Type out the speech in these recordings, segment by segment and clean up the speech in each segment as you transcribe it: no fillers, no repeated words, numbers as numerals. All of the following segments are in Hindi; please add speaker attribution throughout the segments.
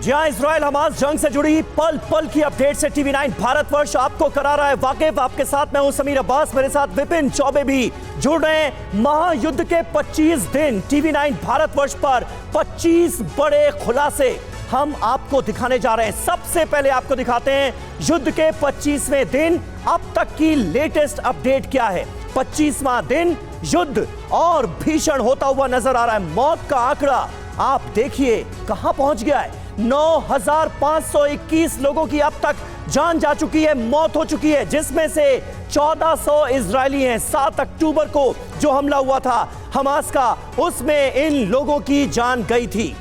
Speaker 1: जी हाँ, इजराइल हमास जंग से जुड़ी पल पल की अपडेट से टीवी 9 भारतवर्ष आपको करा रहा है वाकिफ। आपके साथ मैं हूं समीर अब्बास, मेरे साथ विपिन चौबे भी जुड़ रहे हैं। महायुद्ध के 25 दिन टीवी 9 भारतवर्ष पर 25 बड़े खुलासे हम आपको दिखाने जा रहे हैं। सबसे पहले आपको दिखाते हैं युद्ध के 25वें दिन अब तक की लेटेस्ट अपडेट क्या है। 25वां दिन युद्ध और भीषण होता हुआ नजर आ रहा है। मौत का आंकड़ा आप देखिए कहां पहुंच गया है। 9,521 लोगों की अब तक जान जा चुकी है, मौत हो चुकी है, जिसमें से 1400 इजरायली हैं। 7 अक्टूबर को जो हमला हुआ था हमास का, उसमें इन लोगों की जान गई थी।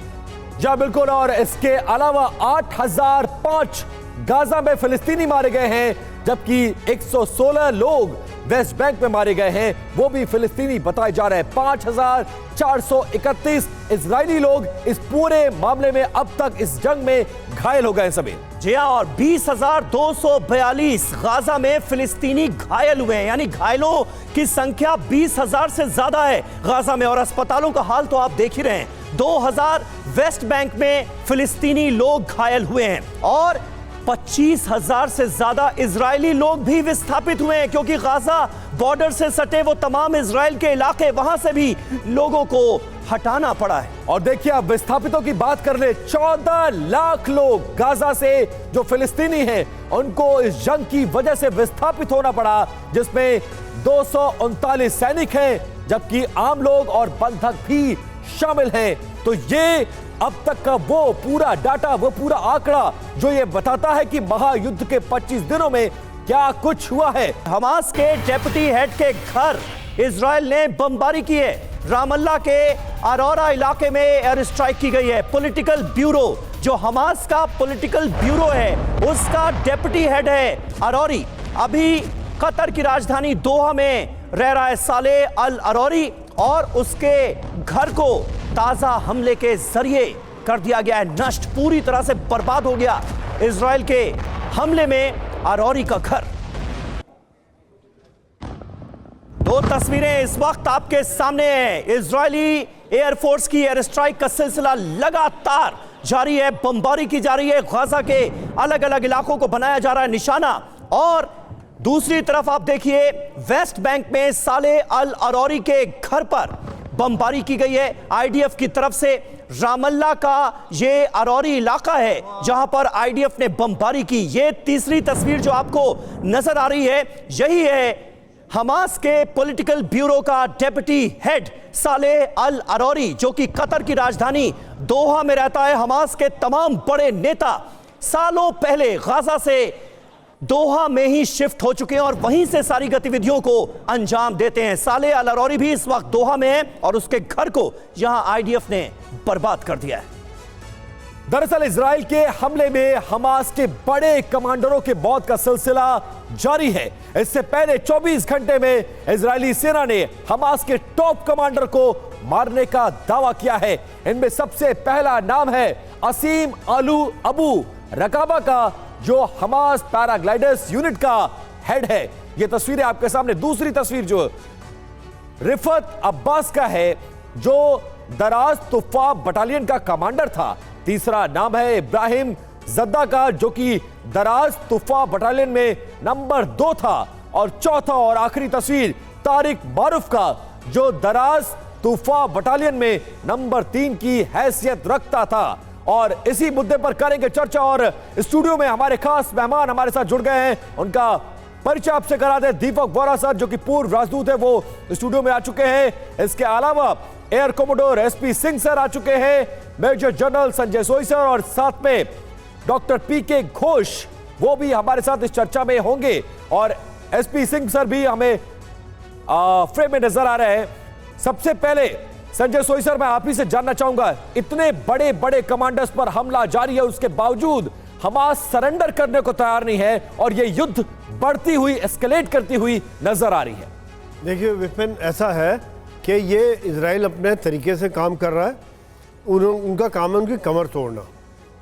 Speaker 2: जी बिल्कुल, और इसके अलावा 8005 गाजा में फिलिस्तीनी मारे गए हैं, जबकि 116 लोग वेस्ट बैंक में मारे गए हैं, वो भी फिलिस्तीनी बताए जा रहे हैं। 5431 इजरायली लोग इस पूरे मामले में अब तक इस जंग में घायल हो गए सभी।
Speaker 1: जी हाँ, और 20,242 गाजा में फिलिस्तीनी घायल हुए हैं, यानी घायलों की संख्या 20,000 से ज्यादा है गाजा में। और अस्पतालों का हाल तो आप देख ही रहे हैं। 2000 वेस्ट बैंक में फिलिस्तीनी लोग घायल हुए हैं और 25,000 से ज्यादा इजरायली लोग भी विस्थापित हुए हैं, क्योंकि गाजा बॉर्डर से सटे वो तमाम इजराइल के इलाके, वहां से भी लोगों को हटाना पड़ा है।
Speaker 2: और देखिए, अब विस्थापितों की बात कर ले, 14 लाख लोग गाजा से जो फिलिस्तीनी हैं उनको इस जंग की वजह से विस्थापित होना पड़ा, जिसमें 239 सैनिक हैं, जबकि आम लोग और बंधक भी शामिल हैं। तो ये अब तक का वो पूरा डाटा, वो पूरा आंकड़ा जो ये बताता है कि महायुद्ध के 25 दिनों में क्या कुछ हुआ है।
Speaker 1: हमास के डेप्यूटी हेड के घर इजराइल ने बमबारी की है। रामल्ला के अरोरा इलाके में एयर स्ट्राइक की गई है। पॉलिटिकल ब्यूरो, जो हमास का पॉलिटिकल ब्यूरो है, उसका डेप्यूटी हेड है अरोरी, अभी कतर की राजधानी दोहा में रह रहा है। साले अल अरोरी, और उसके घर को ताजा हमले के जरिए कर दिया गया है नष्ट, पूरी तरह से बर्बाद हो गया इजराइल के हमले में अरोरी का घर। दो तस्वीरें इस वक्त आपके सामने हैं। इजरायली एयरफोर्स की एयर स्ट्राइक का सिलसिला लगातार जारी है। बमबारी की जा रही है, गाजा के अलग अलग इलाकों को बनाया जा रहा है निशाना। और दूसरी तरफ आप देखिए, वेस्ट बैंक में साले अल अरोरी के घर पर बमबारी की गई है आईडीएफ की तरफ से। रामल्ला का ये अरोरी इलाका है जहां पर आईडीएफ ने बमबारी की। ये तीसरी तस्वीर जो आपको नजर आ रही है, यही है हमास के पॉलिटिकल ब्यूरो का डेप्यूटी हेड साले अल अरोरी, जो कि कतर की राजधानी दोहा में रहता है। हमास के तमाम बड़े नेता सालों पहले गाजा से दोहा में ही शिफ्ट हो चुके हैं और वहीं से सारी गतिविधियों को अंजाम देते हैं। साले अल अरोरी भी इस वक्त दोहा में है और उसके घर को यहां आईडीएफ ने बर्बाद कर दिया है।
Speaker 2: दरअसल इजराइल के हमले में हमास के बड़े कमांडरों के मौत का सिलसिला जारी है। इससे पहले 24 घंटे में इजरायली सेना ने हमास के टॉप कमांडर को मारने का दावा किया है। इनमें सबसे पहला नाम है असीम आलू अबू रकाबा का, जो हमास पैराग्लाइडर्स यूनिट का हेड है। यह तस्वीरें आपके सामने। दूसरी तस्वीर जो रिफत अब्बास का है, जो दराज तुफा बटालियन का कमांडर था। तीसरा नाम है इब्राहिम जद्दा का, जो कि दराज तुफा बटालियन में नंबर 2 था। और चौथा और आखिरी तस्वीर तारिक मारूफ का, जो दराज तुफा बटालियन में नंबर 3 की हैसियत रखता था। और इसी मुद्दे पर करेंगे चर्चा, और स्टूडियो में हमारे खास मेहमान हमारे साथ जुड़ गए हैं। उनका परिचय आपसे करा दे। दीपक वोरा सर, जो कि पूर्व राजदूत है, वो स्टूडियो में आ चुके हैं। इसके अलावा air commodore SP Singh sir आ चुके हैं, मेजर जनरल संजय सोई सर, और साथ में डॉक्टर पीके घोष, वो भी हमारे साथ इस चर्चा में होंगे। और एसपी सिंह सर भी हमें फ्रेम में नजर आ रहे हैं। सबसे पहले संजय सोई सर, मैं आप ही से जानना चाहूंगा, इतने बड़े बड़े कमांडर्स पर हमला जारी है, उसके बावजूद हमास सरेंडर करने को तैयार नहीं है और यह युद्ध बढ़ती हुई, एस्केलेट करती हुई नजर आ रही है।
Speaker 3: देखिए विपिन, ऐसा है कि ये इजराइल अपने तरीके से काम कर रहा है। उनका काम है उनकी कमर तोड़ना।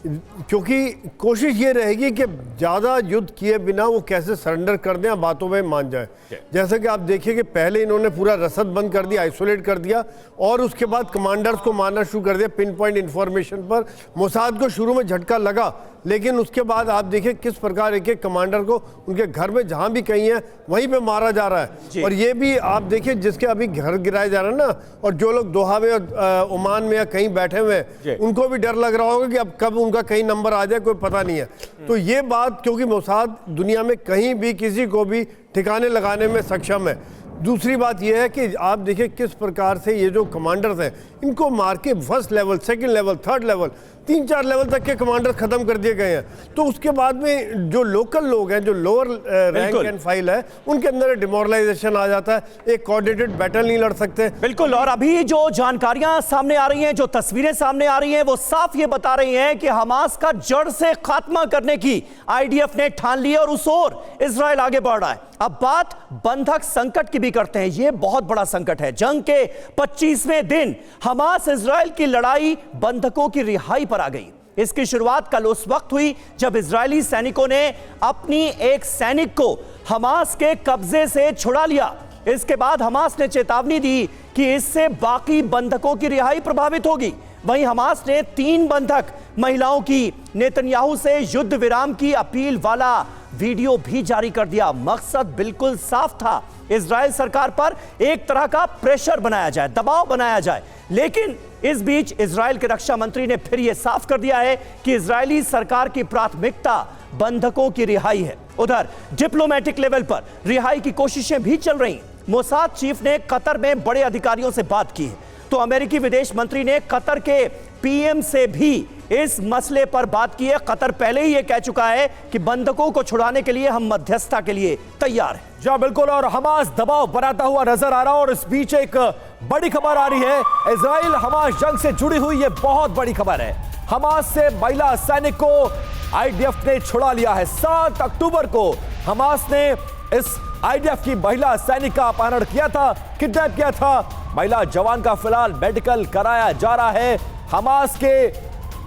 Speaker 3: क्योंकि कोशिश ये रहेगी कि ज़्यादा युद्ध किए बिना वो कैसे सरेंडर कर दें, बातों में मान जाए। जैसे कि आप देखिए कि पहले इन्होंने पूरा रसद बंद कर दिया, आइसोलेट कर दिया, और उसके बाद कमांडर्स को मारना शुरू कर दिया पिन पॉइंट इन्फॉर्मेशन पर। मोसाद को शुरू में झटका लगा, लेकिन उसके बाद आप देखिए किस प्रकार एक एक कमांडर को उनके घर में जहां भी कहीं है वहीं पे मारा जा रहा है। और ये भी आप देखिए जिसके अभी घर गिराए जा रहे हैं ना, और जो लोग दोहा में और ओमान में या कहीं बैठे हुए हैं, उनको भी डर लग रहा होगा कि अब कब उनका कहीं नंबर आ जाए, कोई पता नहीं है। तो ये बात, क्योंकि मोसाद दुनिया में कहीं भी किसी को भी ठिकाने लगाने में सक्षम है। दूसरी बात यह है कि आप देखिए किस प्रकार से ये जो कमांडर्स हैं इनको मार के first level, second level, third level, 3-4 level तक के कमांडर खत्म कर दिए गए हैं। तो उसके बाद में जो लोकल लोग हैं, जो लोअर रैंक एंड फाइल है, उनके अंदर डिमोरलाइजेशन आ जाता है, एक कोऑर्डिनेटेड बैटल नहीं लड़ सकते।
Speaker 1: बिल्कुल। और अभी जो जानकारियां सामने आ रही हैं, जो तस्वीरें सामने आ रही हैं, वो साफ ये बता रही हैं कि हमास का जड़ से खात्मा करने की आईडीएफ ने ठान ली है और उस ओर इजराइल आगे बढ़ रहा है। अब बात बंधक संकट की भी करते हैं। यह बहुत बड़ा संकट है। जंग के 25वें दिन हमास इजराइल की लड़ाई बंधकों की रिहाई पर आ गई। इसकी शुरुआत कल उस वक्त हुई जब इजरायली सैनिकों ने अपनी एक सैनिक को हमास के कब्जे से छुड़ा लिया। इसके बाद हमास ने चेतावनी दी कि इससे बाकी बंधकों की रिहाई प्रभावित होगी। वहीं हमास ने 3 बंधक महिलाओं की नेतन्याहू से युद्ध विराम की अपील वाला वीडियो भी जारी कर दिया। मकसद बिल्कुल साफ था, इजराइल सरकार पर एक तरह का प्रेशर बनाया जाए, दबाव बनाया जाए। लेकिन इस बीच इजराइल के रक्षा मंत्री ने फिर यह साफ कर दिया है कि इजरायली सरकार की प्राथमिकता बंधकों की रिहाई है। उधर डिप्लोमेटिक लेवल पर रिहाई की कोशिशें भी चल रही। मोसाद चीफ ने कतर में बड़े अधिकारियों से बात की है, तो अमेरिकी विदेश मंत्री ने कतर के पीएम से भी इस मसले पर बात की है। कतर पहले ही यह कह चुका है कि बंधकों को छुड़ाने के लिए हम मध्यस्थता के लिए तैयार हैं।
Speaker 2: जी बिल्कुल। और हमास दबाव बनाता हुआ नजर आ रहा है। और इस बीच एक बड़ी खबर आ रही है, इजराइल हमास जंग से जुड़ी हुई यह बहुत बड़ी खबर है। हमास से महिला सैनिक को आईडीएफ ने छुड़ा लिया है। 7 अक्टूबर को हमास ने इस आईडीएफ की महिला सैनिक का अपहरण किया था, किडनैप किया था। महिला जवान का फिलहाल मेडिकल कराया जा रहा है। हमास के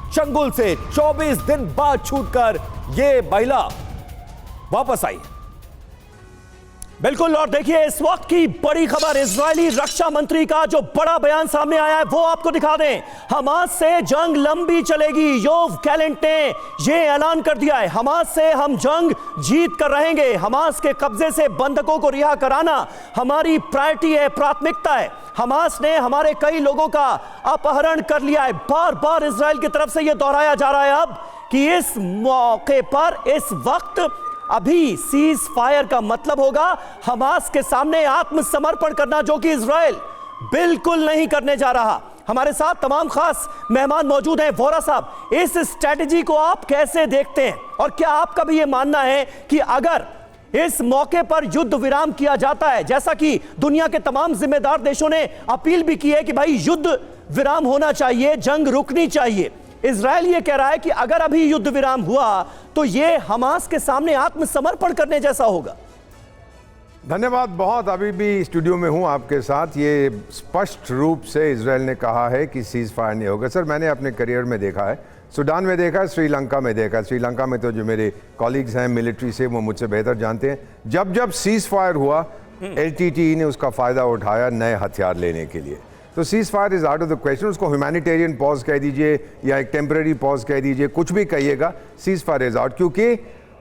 Speaker 2: चंगुल से 24 दिन बाद छूटकर यह महिला वापस आई।
Speaker 1: बिल्कुल। और देखिए इस वक्त की बड़ी खबर, इजरायली रक्षा मंत्री का जो बड़ा बयान सामने आया है वो आपको दिखा दें। हमास से जंग लंबी चलेगी। योव गैलेंट ने यह ऐलान कर दिया है, हमास से हम जंग जीत कर रहेंगे। हमास के कब्जे से बंधकों को रिहा कराना हमारी प्रायोरिटी है, प्राथमिकता है। हमास ने हमारे कई लोगों का अपहरण कर लिया है। बार बार इजराइल की तरफ से यह दोहराया जा रहा है अब कि इस मौके पर, इस वक्त अभी सीज फायर का मतलब होगा हमास के सामने आत्मसमर्पण करना, जो कि इजराइल बिल्कुल नहीं करने जा रहा। हमारे साथ तमाम खास मेहमान मौजूद हैं। वोरा साहब, इस स्ट्रेटजी को आप कैसे देखते हैं और क्या आपका भी यह मानना है कि अगर इस मौके पर युद्ध विराम किया जाता है, जैसा कि दुनिया के तमाम जिम्मेदार देशों ने अपील भी की है कि भाई युद्ध विराम होना चाहिए, जंग रुकनी चाहिए, इजराइल ये कह रहा है कि अगर अभी युद्ध विराम हुआ तो ये हमास के सामने आत्मसमर्पण करने जैसा होगा।
Speaker 4: धन्यवाद बहुत। अभी भी स्टूडियो में हूं आपके साथ। ये स्पष्ट रूप से इजराइल ने कहा है कि सीज फायर नहीं होगा। सर, मैंने अपने करियर में देखा है, सूडान में देखा है, श्रीलंका में देखा है। श्रीलंका में तो जो मेरे कॉलीग्स हैं मिलिट्री से, वो मुझसे बेहतर जानते हैं। जब जब सीज फायर हुआ, LTTE ने उसका फ़ायदा उठाया नए हथियार लेने के लिए। तो cease fire is out of the question. उसको ह्यूमैनिटेरियन पॉज कह दीजिए या एक टेम्परेरी पॉज कह दीजिए, कुछ भी कहिएगा, सीज फायर इज़ आउट। क्योंकि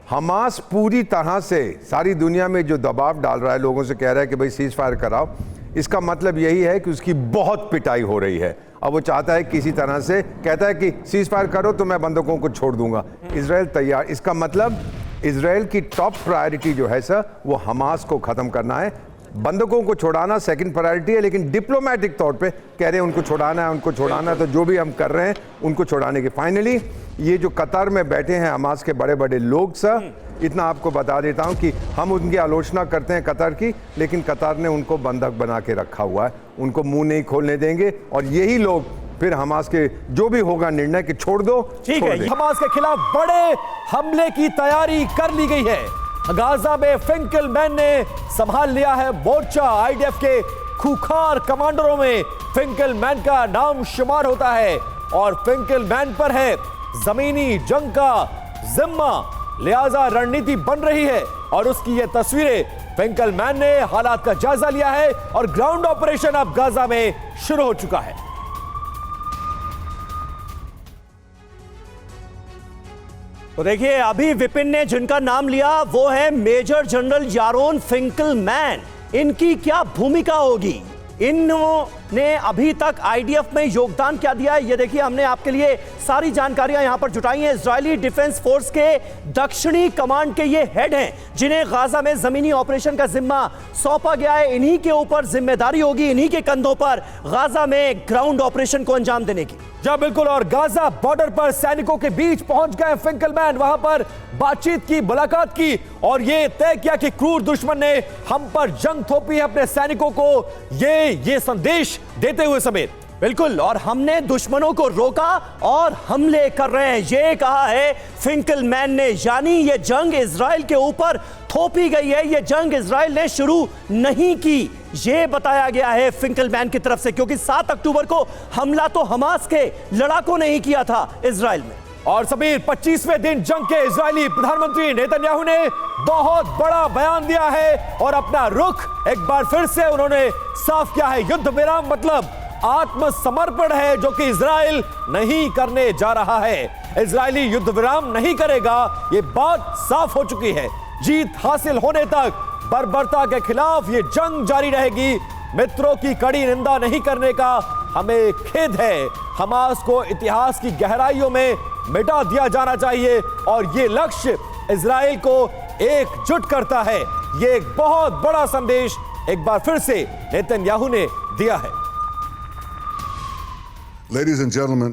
Speaker 4: हमास पूरी तरह से सारी दुनिया में जो दबाव डाल रहा है, लोगों से कह रहा है कि भाई सीज फायर कराओ, इसका मतलब यही है कि उसकी बहुत पिटाई हो रही है। अब वो चाहता है किसी तरह से, कहता है कि सीज फायर करो तो मैं बंदूकों को छोड़ दूंगा। इजराइल तैयार। इसका मतलब इजराइल की टॉप प्रायोरिटी जो है सर, वो हमास को ख़त्म करना है। बंदूकों को छुड़ाना सेकंड प्रायोरिटी है, लेकिन डिप्लोमेटिक तौर पे कह रहे हैं उनको छुड़ाना है, उनको छुड़ाना है। तो जो भी हम कर रहे हैं उनको छुड़ाने के। फाइनली ये जो कतर में बैठे हैं हमास के बड़े बड़े लोग सर, इतना आपको बता देता हूं कि हम उनकी आलोचना करते हैं कतर की, लेकिन कतर ने उनको बंधक बना के रखा हुआ है, उनको मुंह नहीं खोलने देंगे। और यही लोग फिर हमास के जो भी होगा निर्णय कि छोड़ दो,
Speaker 2: ठीक है। हमास के खिलाफ बड़े हमले की तैयारी कर ली गई है। गाजा में फिंकलमैन ने संभाल लिया है मोर्चा। आईडीएफ के खूंखार कमांडरों में फिंकलमैन का नाम शुमार होता है और फिंकलमैन पर है जमीनी जंग का जिम्मा, लिहाजा रणनीति बन रही है और उसकी ये तस्वीरें फिंकलमैन ने हालात का जायजा लिया है और ग्राउंड ऑपरेशन अब गाजा में शुरू हो चुका है।
Speaker 1: तो देखिए, अभी विपिन ने जिनका नाम लिया वो है मेजर जनरल यारोन फिंकलमैन। इनकी क्या भूमिका होगी, इन्होंने अभी तक आईडीएफ में योगदान क्या दिया है, ये देखिए हमने आपके लिए सारी जानकारियां यहां पर जुटाई हैं। इजरायली डिफेंस फोर्स के दक्षिणी कमांड के ये हेड हैं जिन्हें गाजा में जमीनी ऑपरेशन का जिम्मा सौंपा गया है। इन्हीं के ऊपर जिम्मेदारी होगी, इन्हीं के कंधों पर गाजा में ग्राउंड ऑपरेशन को अंजाम देने की।
Speaker 2: जी बिल्कुल, और गाजा बॉर्डर पर सैनिकों के बीच पहुंच गए फिंकलमैन, वहां पर बातचीत की, मुलाकात की और ये तय किया कि क्रूर दुश्मन ने हम पर जंग थोपी है अपने सैनिकों को, ये संदेश देते हुए समेत।
Speaker 1: बिल्कुल, और हमने दुश्मनों को रोका और हमले कर रहे हैं, ये कहा है फिंकलमैन ने। यानी ये जंग इजराइल के ऊपर थोपी गई है, ये जंग इजराइल ने शुरू नहीं की, ये बताया गया है फिंकलमैन की तरफ से, क्योंकि 7 अक्टूबर को हमला तो हमास के लड़ाकों ने ही किया था इजराइल में।
Speaker 2: और समीर, 25वें दिन जंग के इजरायली प्रधानमंत्री नेतन्याहू ने बहुत बड़ा बयान दिया है और अपना रुख एक बार फिर से उन्होंने साफ किया है। युद्ध विराम मतलब आत्मसमर्पण है, जो कि इजराइल नहीं करने जा रहा है। इजरायली युद्ध विराम नहीं करेगा, यह बात साफ हो चुकी है। जीत हासिल होने तक बर्बरता के खिलाफ यह जंग जारी रहेगी। मित्रों की कड़ी निंदा नहीं करने का हमें खेद है। हमास को इतिहास की गहराइयों में मिटा दिया जाना चाहिए और यह लक्ष्य इजराइल को एकजुट करता है। यह एक बहुत बड़ा संदेश एक बार फिर से नेतन्याहू ने दिया है।
Speaker 5: Ladies and gentlemen,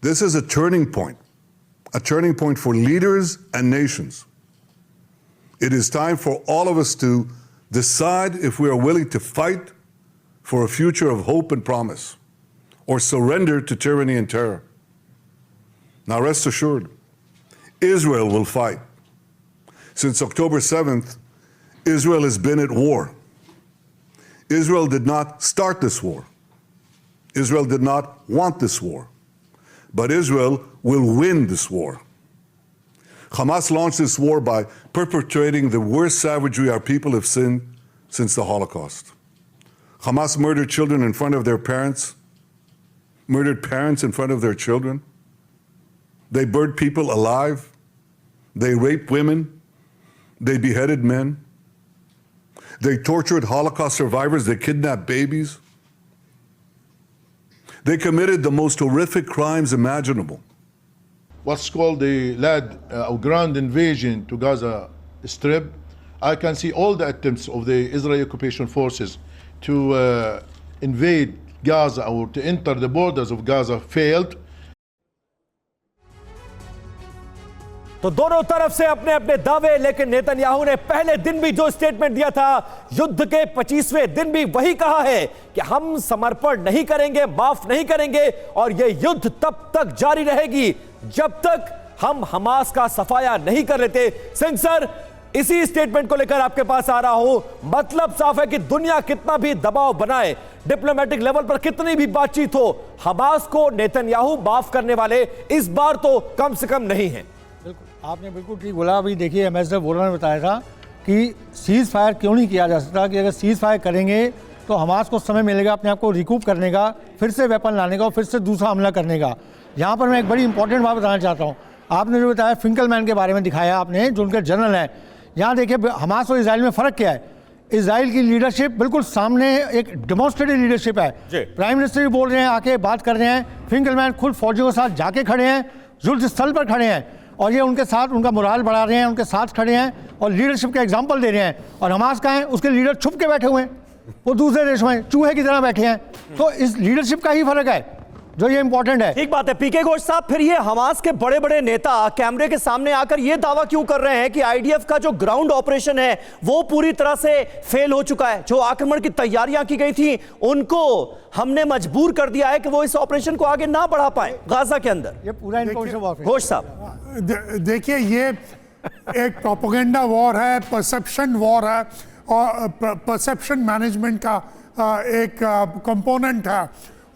Speaker 5: this is a turning point for leaders and nations. It is time for all of us to decide if we are willing to fight for a future of hope and promise, or surrender to tyranny and terror. Now rest assured, Israel will fight. Since October 7th, Israel has been at war. Israel did not start this war. Israel did not want this war. But Israel will win this war. Hamas launched this war by perpetrating the worst savagery our people have seen since the Holocaust. Hamas murdered children in front of their parents, murdered parents in front of their children. They burned people alive. They raped women. They beheaded men. They tortured Holocaust survivors. They kidnapped babies. They committed the most horrific crimes imaginable.
Speaker 6: What's called the ground invasion to Gaza Strip, I can see all the attempts of the Israeli occupation forces to invade Gaza or to enter the borders of Gaza failed.
Speaker 2: तो दोनों तरफ से अपने अपने दावे, लेकिन नेतन्याहू ने पहले दिन भी जो स्टेटमेंट दिया था, युद्ध के 25वें दिन भी वही कहा है कि हम समर्पण नहीं करेंगे, माफ नहीं करेंगे और यह युद्ध तब तक जारी रहेगी जब तक हम हमास का सफाया नहीं कर लेते। सिंह सर, इसी स्टेटमेंट को लेकर आपके पास आ रहा हूं। मतलब साफ है कि दुनिया कितना भी दबाव बनाए, डिप्लोमेटिक लेवल पर कितनी भी बातचीत हो, हमास को नेतन्याहू माफ करने वाले इस बार तो कम से कम नहीं है।
Speaker 7: आपने बिल्कुल ठीक बोला। अभी देखिए, एम्बेसडर वोलर ने बताया था कि सीज फायर क्यों नहीं किया जा सकता, कि अगर सीज फायर करेंगे तो हमास को समय मिलेगा अपने आप को रिकूप करने का, फिर से वेपन लाने का और फिर से दूसरा हमला करने का। यहाँ पर मैं एक बड़ी इंपॉर्टेंट बात बताना चाहता हूँ। आपने जो बताया फिंकलमैन के बारे में दिखाया आपने, जो उनके जनरल हैं। यहाँ देखिए हमास और इसराइल में फ़र्क क्या है। इसराइल की लीडरशिप बिल्कुल सामने एक डेमोन्स्ट्रेटिव लीडरशिप है। प्राइम मिनिस्टर भी बोल रहे हैं, आके बात कर रहे हैं। फिंकलमैन खुद फौजियों के साथ जाके खड़े हैं, युद्ध स्थल पर खड़े हैं और ये उनके साथ उनका मोराल बढ़ा रहे हैं, उनके साथ खड़े हैं और लीडरशिप का एग्जाम्पल दे रहे हैं। और हमास का है, उसके लीडर छुप के बैठे हुए हैं, वो दूसरे देशों में चूहे की तरह बैठे हैं। तो इस लीडरशिप का ही फर्क है जो ये इंपॉर्टेंट है।
Speaker 1: ठीक बात है पीके घोष साहब। फिर ये हमास के बड़े बड़े नेता कैमरे के सामने आकर ये दावा क्यों कर रहे हैं कि आईडीएफ का जो ग्राउंड ऑपरेशन है वो पूरी तरह से फेल हो चुका है? जो आक्रमण की तैयारियां की गई थी उनको हमने मजबूर कर दिया है कि वो इस ऑपरेशन को आगे ना बढ़ा पाए गाजा के अंदर।
Speaker 7: ये पूरा इन्फॉर्मेशन वॉर है।
Speaker 1: घोष साहब
Speaker 8: देखिए, ये एक प्रोपेगेंडा वॉर है, परसेप्शन वॉर है और परसेप्शन मैनेजमेंट का एक कंपोनेंट है।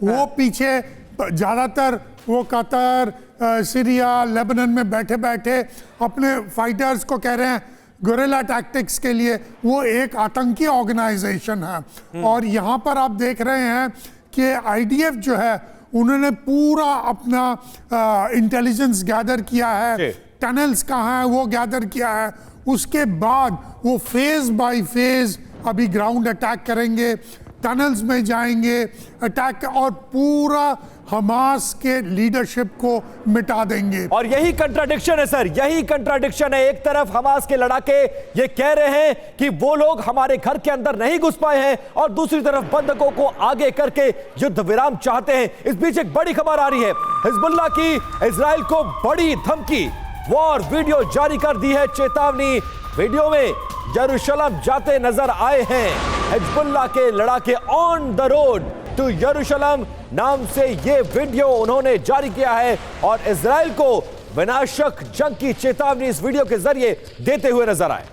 Speaker 8: वो पीछे ज़्यादातर वो कतर, सीरिया लेबनान में बैठे बैठे अपने फाइटर्स को कह रहे हैं गुरिल्ला टैक्टिक्स के लिए, वो एक आतंकी ऑर्गेनाइजेशन है। और यहाँ पर आप देख रहे हैं कि आईडीएफ जो है उन्होंने पूरा अपना इंटेलिजेंस गैदर किया है, टनल्स कहाँ है वो गैदर किया है। उसके बाद वो फेज बाय फेज अभी ग्राउंड अटैक करेंगे, टनल्स में जाएंगे अटैक और पूरा हमास के लीडरशिप को मिटा देंगे।
Speaker 2: और यही कंट्राडिक्शन है सर, यही कंट्राडिक्शन है। एक तरफ हमास के लड़ाके ये कह रहे हैं कि वो लोग हमारे घर के अंदर नहीं घुस पाए हैं, और दूसरी तरफ बंधकों को आगे करके युद्ध विराम चाहते हैं। इस बीच एक बड़ी खबर आ रही है, हिजबुल्लाह की इजराइल को बड़ी धमकी, वॉर वीडियो जारी कर दी है, चेतावनी। वीडियो में यरूशलेम जाते नजर आए हैं हिजबुल्लाह के लड़ाके, ऑन द रोड टू यरूशलेम नाम से ये वीडियो उन्होंने जारी किया है, और इजराइल को विनाशक जंग की चेतावनी इस वीडियो के जरिए देते हुए नजर आए।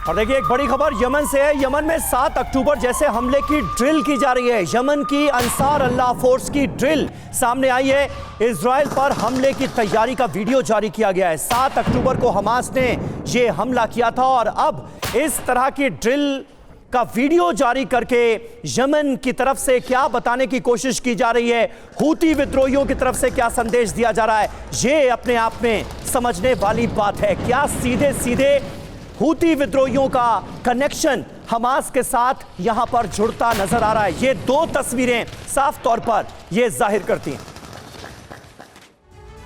Speaker 1: और देखिए एक बड़ी खबर यमन से है। यमन में 7 अक्टूबर जैसे हमले की ड्रिल की जा रही है। यमन की अंसार अल्लाह फोर्स की ड्रिल सामने आई है। इजराइल पर हमले की तैयारी का वीडियो जारी किया गया है। 7 अक्टूबर को हमास ने यह हमला किया था, और अब इस तरह की ड्रिल का वीडियो जारी करके यमन की तरफ से क्या बताने की कोशिश की जा रही है, हूती विद्रोहियों की तरफ से क्या संदेश दिया जा रहा है, ये अपने आप में समझने वाली बात है। क्या सीधे सीधे हूती विद्रोहियों का कनेक्शन हमास के साथ यहां पर जुड़ता नजर आ रहा है? ये दो तस्वीरें साफ तौर पर यह जाहिर करती हैं।